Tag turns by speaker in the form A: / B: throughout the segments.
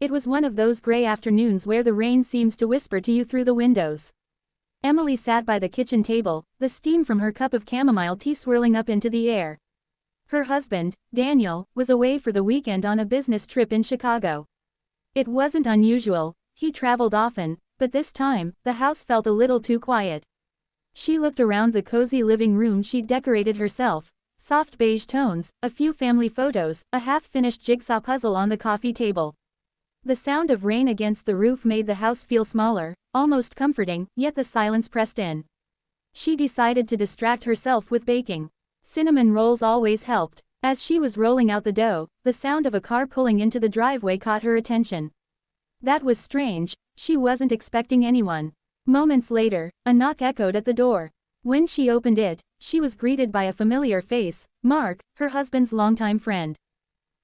A: It was one of those gray afternoons where the rain seems to whisper to you through the windows. Emily sat by the kitchen table, the steam from her cup of chamomile tea swirling up into the air. Her husband, Daniel, was away for the weekend on a business trip in Chicago. It wasn't unusual, he traveled often, but this time, the house felt a little too quiet. She looked around the cozy living room she'd decorated herself, soft beige tones, a few family photos, a half-finished jigsaw puzzle on the coffee table. The sound of rain against the roof made the house feel smaller, almost comforting, yet the silence pressed in. She decided to distract herself with baking. Cinnamon rolls always helped. As she was rolling out the dough, the sound of a car pulling into the driveway caught her attention. That was strange, she wasn't expecting anyone. Moments later, a knock echoed at the door. When she opened it, she was greeted by a familiar face, Mark, her husband's longtime friend.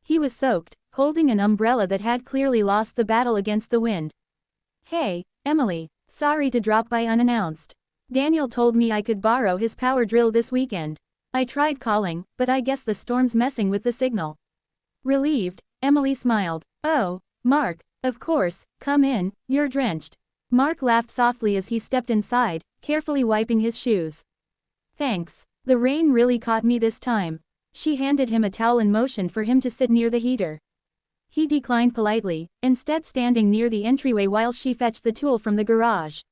A: He was soaked, holding an umbrella that had clearly lost the battle against the wind. "Hey, Emily, sorry to drop by unannounced. Daniel told me I could borrow his power drill this weekend. I tried calling, but I guess the storm's messing with the signal." Relieved, Emily smiled. "Oh, Mark, of course, come in, you're drenched." Mark laughed softly as he stepped inside, carefully wiping his shoes. "Thanks, the rain really caught me this time." She handed him a towel and motioned for him to sit near the heater. He declined politely, instead standing near the entryway while she fetched the tool from the garage.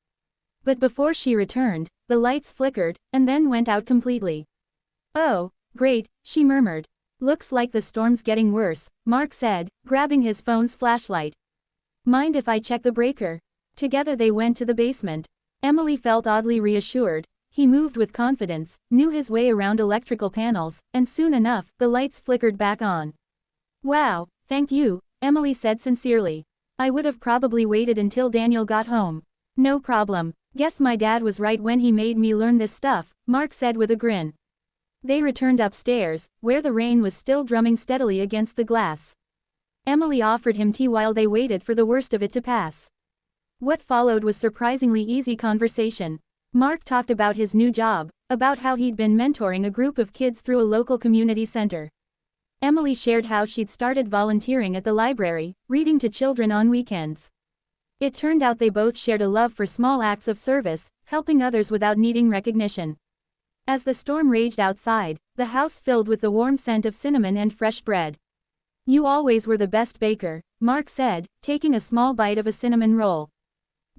A: But before she returned, the lights flickered, and then went out completely. "Oh, great," she murmured. "Looks like the storm's getting worse," Mark said, grabbing his phone's flashlight. "Mind if I check the breaker?" Together they went to the basement. Emily felt oddly reassured. He moved with confidence, knew his way around electrical panels, and soon enough, the lights flickered back on. "Wow, thank you," Emily said sincerely. "I would have probably waited until Daniel got home." "No problem. Guess my dad was right when he made me learn this stuff," Mark said with a grin. They returned upstairs, where the rain was still drumming steadily against the glass. Emily offered him tea while they waited for the worst of it to pass. What followed was surprisingly easy conversation. Mark talked about his new job, about how he'd been mentoring a group of kids through a local community center. Emily shared how she'd started volunteering at the library, reading to children on weekends. It turned out they both shared a love for small acts of service, helping others without needing recognition. As the storm raged outside, the house filled with the warm scent of cinnamon and fresh bread. "You always were the best baker," Mark said, taking a small bite of a cinnamon roll.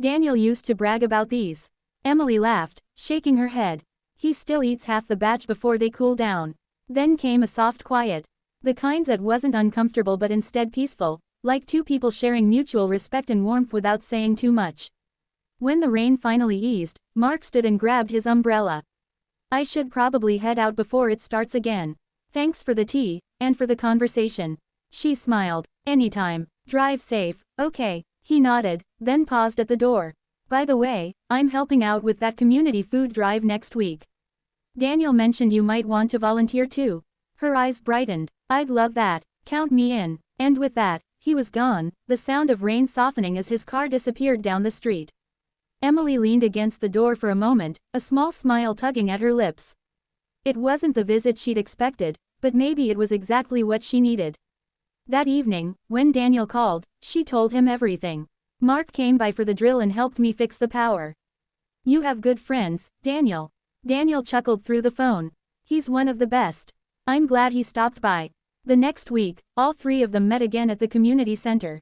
A: "Daniel used to brag about these." Emily laughed, shaking her head. "He still eats half the batch before they cool down." Then came a soft quiet. The kind that wasn't uncomfortable but instead peaceful, like two people sharing mutual respect and warmth without saying too much. When the rain finally eased, Mark stood and grabbed his umbrella. "I should probably head out before it starts again. Thanks for the tea, and for the conversation." She smiled. "Anytime. Drive safe." "Okay," he nodded, then paused at the door. "By the way, I'm helping out with that community food drive next week. Daniel mentioned you might want to volunteer too." Her eyes brightened. "I'd love that. Count me in." And with that, he was gone, the sound of rain softening as his car disappeared down the street. Emily leaned against the door for a moment, a small smile tugging at her lips. It wasn't the visit she'd expected, but maybe it was exactly what she needed. That evening, when Daniel called, she told him everything. "Mark came by for the drill and helped me fix the power." "You have good friends, Daniel." Daniel chuckled through the phone. "He's one of the best. I'm glad he stopped by." The next week, all three of them met again at the community center.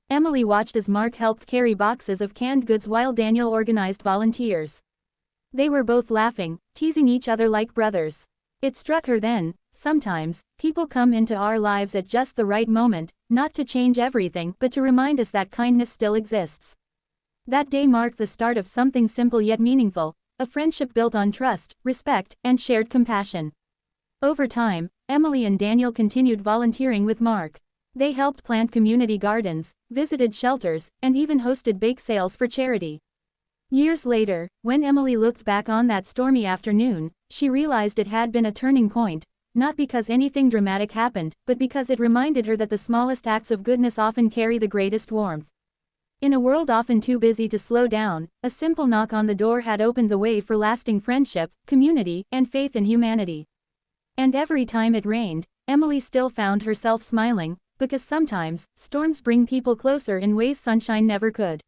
A: Emily watched as Mark helped carry boxes of canned goods while Daniel organized volunteers. They were both laughing, teasing each other like brothers. It struck her then, sometimes, people come into our lives at just the right moment, not to change everything but to remind us that kindness still exists. That day marked the start of something simple yet meaningful, a friendship built on trust, respect, and shared compassion. Over time, Emily and Daniel continued volunteering with Mark. They helped plant community gardens, visited shelters, and even hosted bake sales for charity. Years later, when Emily looked back on that stormy afternoon, she realized it had been a turning point, not because anything dramatic happened, but because it reminded her that the smallest acts of goodness often carry the greatest warmth. In a world often too busy to slow down, a simple knock on the door had opened the way for lasting friendship, community, and faith in humanity. And every time it rained, Emily still found herself smiling, Because sometimes, storms bring people closer in ways sunshine never could.